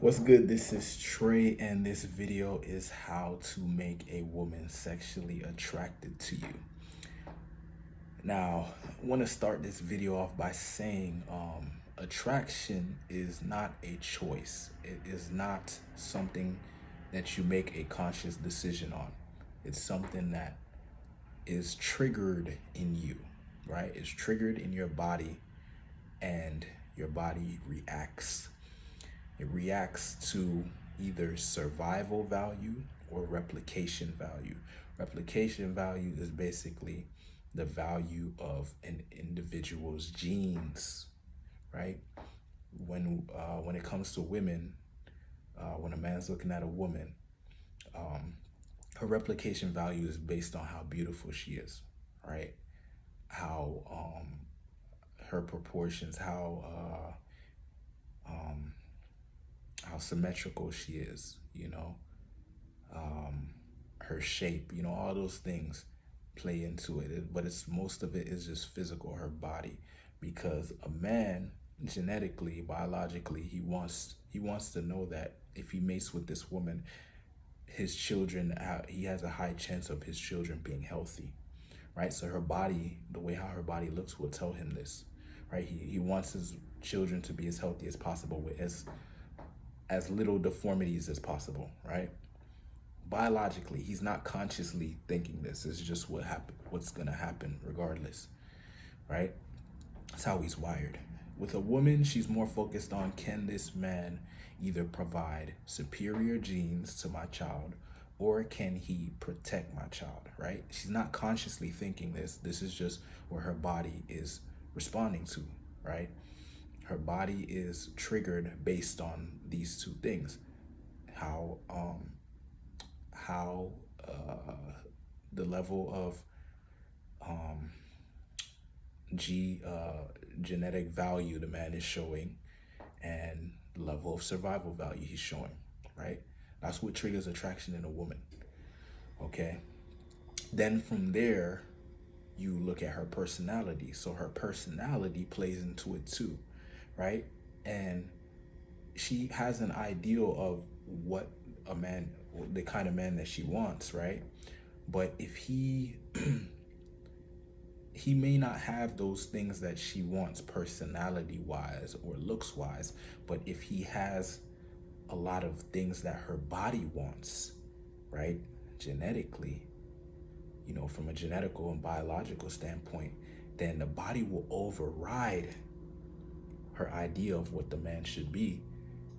What's good? This is Trey, and this video is how to make a woman sexually attracted to you. Now, I want to start this video off by saying attraction is not a choice. It is not something that you make a conscious decision on. It's something that is triggered in you, right? It's triggered in your body, and your body reacts. It reacts to either survival value or replication value. Replication value is basically the value of an individual's genes, right? When it comes to women, when a man's looking at a woman, her replication value is based on how beautiful she is, right? How her proportions, how symmetrical she is, her shape, all those things play into it. But most of it is just physical, her body, because a man genetically, biologically, he wants to know that if he mates with this woman, his children, he has a high chance of his children being healthy, right? So her body, the way how her body looks will tell him this, right? He wants his children to be as healthy as possible with as little deformities as possible, right? Biologically, he's not consciously thinking this. It's just what's gonna happen regardless, right? That's how he's wired. With a woman, she's more focused on, can this man either provide superior genes to my child, or can he protect my child, right? She's not consciously thinking this. This is just where her body is responding to, right? Her body is triggered based on these two things. How the level of genetic value the man is showing, and the level of survival value he's showing, right? That's what triggers attraction in a woman, okay? Then from there, you look at her personality. So her personality plays into it too, right? And she has an ideal of what a man, the kind of man that she wants, right? But if he he may not have those things that she wants personality wise or looks wise, but if he has a lot of things that her body wants, right, genetically, from a genetical and biological standpoint, then the body will override her idea of what the man should be,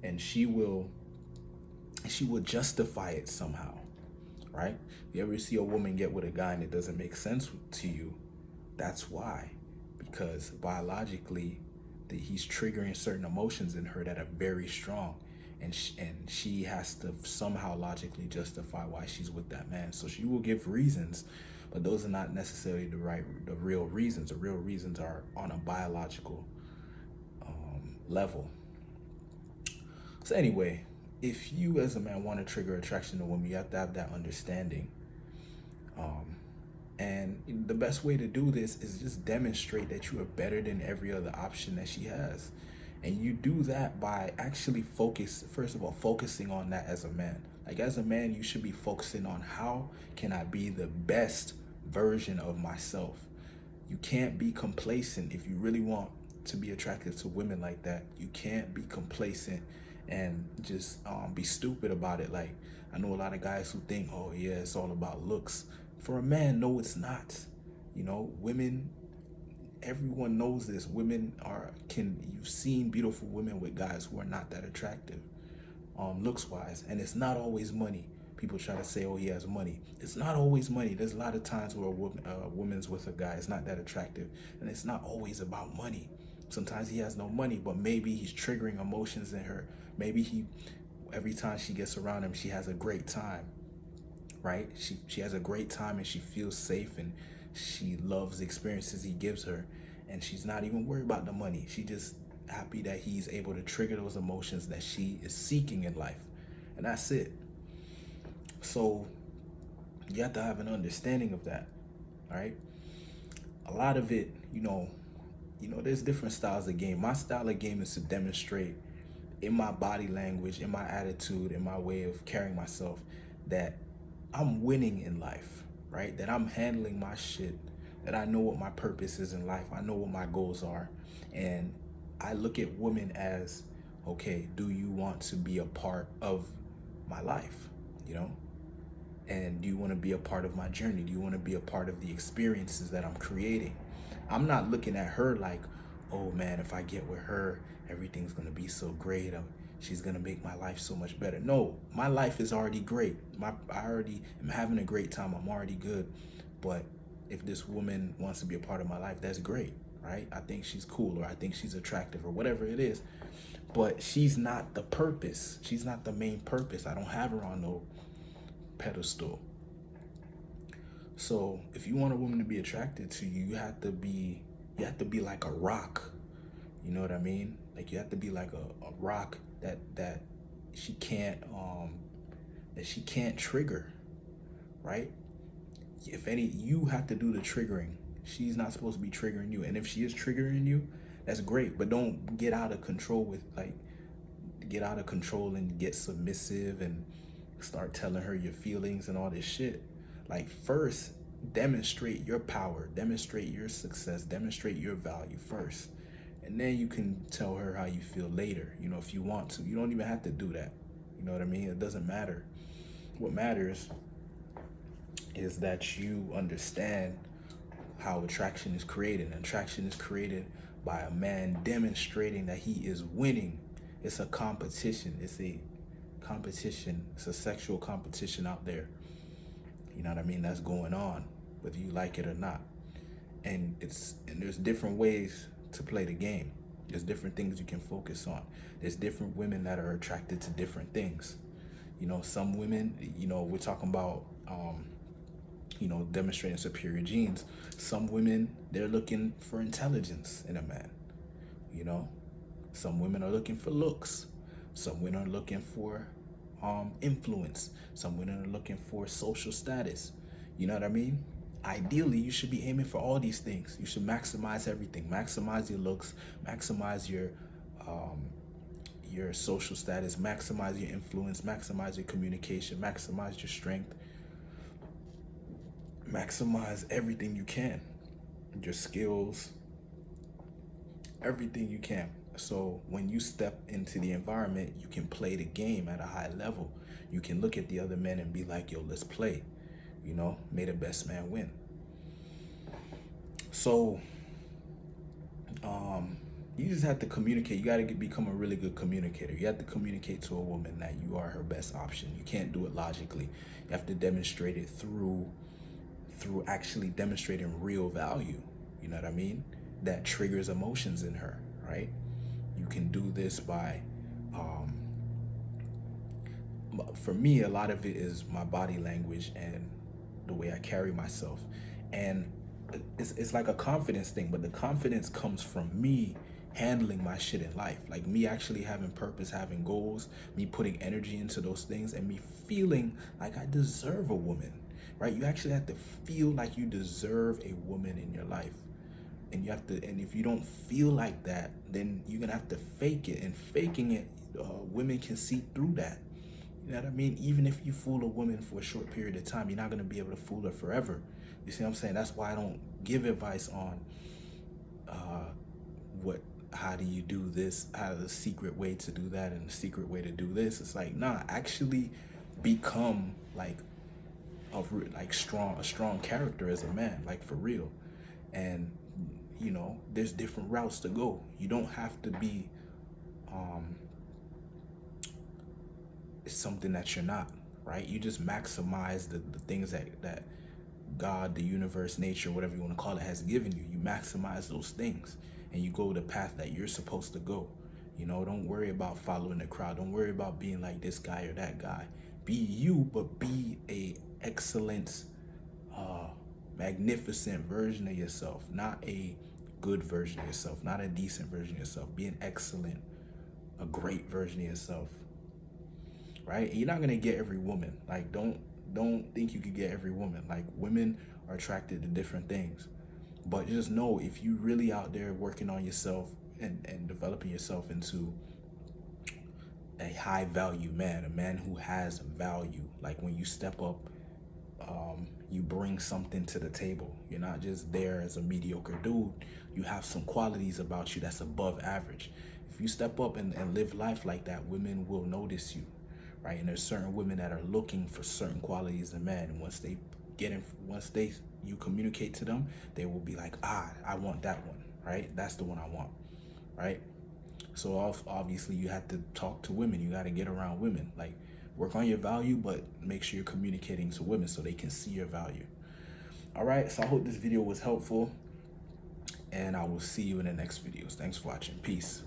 and she will justify it somehow, right? You ever see a woman get with a guy and it doesn't make sense to you? That's why, because biologically, he's triggering certain emotions in her that are very strong, and she has to somehow logically justify why she's with that man. So she will give reasons, but those are not necessarily the real reasons. The real reasons are on a biological level. So anyway, if you as a man want to trigger attraction to a woman, you have to have that understanding. And the best way to do this is just demonstrate that you are better than every other option that she has. And you do that by actually focusing on that as a man. Like, as a man, you should be focusing on, how can I be the best version of myself? You can't be complacent. If you really want to be attracted to women like that, you can't be complacent and just be stupid about it. Like, I know a lot of guys who think, oh yeah, it's all about looks. For a man, no, it's not. Women, everyone knows this. You've seen beautiful women with guys who are not that attractive, looks wise, and it's not always money. People try to say, oh, he has money. It's not always money. There's a lot of times where a woman's with a guy is not that attractive, and it's not always about money. Sometimes he has no money, but maybe he's triggering emotions in her. Maybe every time she gets around him, she has a great time, right? She has a great time, and she feels safe, and she loves the experiences he gives her, and she's not even worried about the money. She just happy that he's able to trigger those emotions that she is seeking in life, and that's it. So you have to have an understanding of that, right? A lot of it, there's different styles of game. My style of game is to demonstrate in my body language, in my attitude, in my way of carrying myself, that I'm winning in life, right? That I'm handling my shit, that I know what my purpose is in life. I know what my goals are. And I look at women as, okay, do you want to be a part of my life? You know? And do you want to be a part of my journey? Do you want to be a part of the experiences that I'm creating? I'm not looking at her like, oh man, if I get with her, everything's going to be so great. She's going to make my life so much better. No, my life is already great. I already am having a great time. I'm already good. But if this woman wants to be a part of my life, that's great, right? I think she's cool, or I think she's attractive, or whatever it is. But she's not the purpose. She's not the main purpose. I don't have her on no pedestal. So if you want a woman to be attracted to you, you have to be like a rock. You know what I mean? Like you have to be like a rock that she can't trigger, right? If any, you have to do the triggering. She's not supposed to be triggering you. And if she is triggering you, that's great. But don't get out of control and get submissive and start telling her your feelings and all this shit. Like, first, demonstrate your power, demonstrate your success, demonstrate your value first. And then you can tell her how you feel later, you know, if you want to. You don't even have to do that. You know what I mean? It doesn't matter. What matters is that you understand how attraction is created. Attraction is created by a man demonstrating that he is winning. It's a competition. It's a sexual competition out there. You know what I mean? That's going on, whether you like it or not. And there's different ways to play the game. There's different things you can focus on. There's different women that are attracted to different things. You know, some women, you know, we're talking about, demonstrating superior genes. Some women, they're looking for intelligence in a man. You know, some women are looking for looks. Some women are looking for influence. Some women are looking for social status. You know what I mean? Ideally, you should be aiming for all these things. You should maximize everything. Maximize your looks. Maximize your social status. Maximize your influence. Maximize your communication. Maximize your strength. Maximize everything you can. Your skills. Everything you can. So when you step into the environment, you can play the game at a high level. You can look at the other men and be like, yo, let's play. You know, may the best man win. So you just have to communicate. You got to become a really good communicator. You have to communicate to a woman that you are her best option. You can't do it logically. You have to demonstrate it through actually demonstrating real value. You know what I mean? That triggers emotions in her, right? You can do this by, for me, a lot of it is my body language and the way I carry myself. And it's like a confidence thing, but the confidence comes from me handling my shit in life. Like me actually having purpose, having goals, me putting energy into those things, and me feeling like I deserve a woman, right? You actually have to feel like you deserve a woman in your life. And you have to, and if you don't feel like that, then you're gonna have to fake it. And faking it, women can see through that. You know what I mean? Even if you fool a woman for a short period of time, you're not gonna be able to fool her forever. You see what I'm saying? That's why I don't give advice on how do you do this, how the secret way to do that, and the secret way to do this. It's like, nah, actually become like a strong character as a man, like for real. And you know, there's different routes to go. You don't have to be something that you're not, right? You just maximize the things that God, the universe, nature, whatever you want to call it, has given you. You maximize those things and you go the path that you're supposed to go. You know, don't worry about following the crowd. Don't worry about being like this guy or that guy. Be you, but be a excellent, magnificent version of yourself, not a good version of yourself, not a decent version of yourself. Be an excellent, a great version of yourself, right? And you're not gonna get every woman. Like, don't think you could get every woman. Like, women are attracted to different things, but just know, if you really out there working on yourself and developing yourself into a high value man, a man who has value. Like when you step up, you bring something to the table. You're not just there as a mediocre dude. You have some qualities about you that's above average. If you step up and live life like that, women will notice you, right? And there's certain women that are looking for certain qualities in men. And once they you communicate to them, they will be like, I want that one, right? That's the one I want, right? So obviously you have to talk to women. You got to get around women. Like, work on your value, but make sure you're communicating to women so they can see your value. All right, so I hope this video was helpful, and I will see you in the next videos. Thanks for watching. Peace.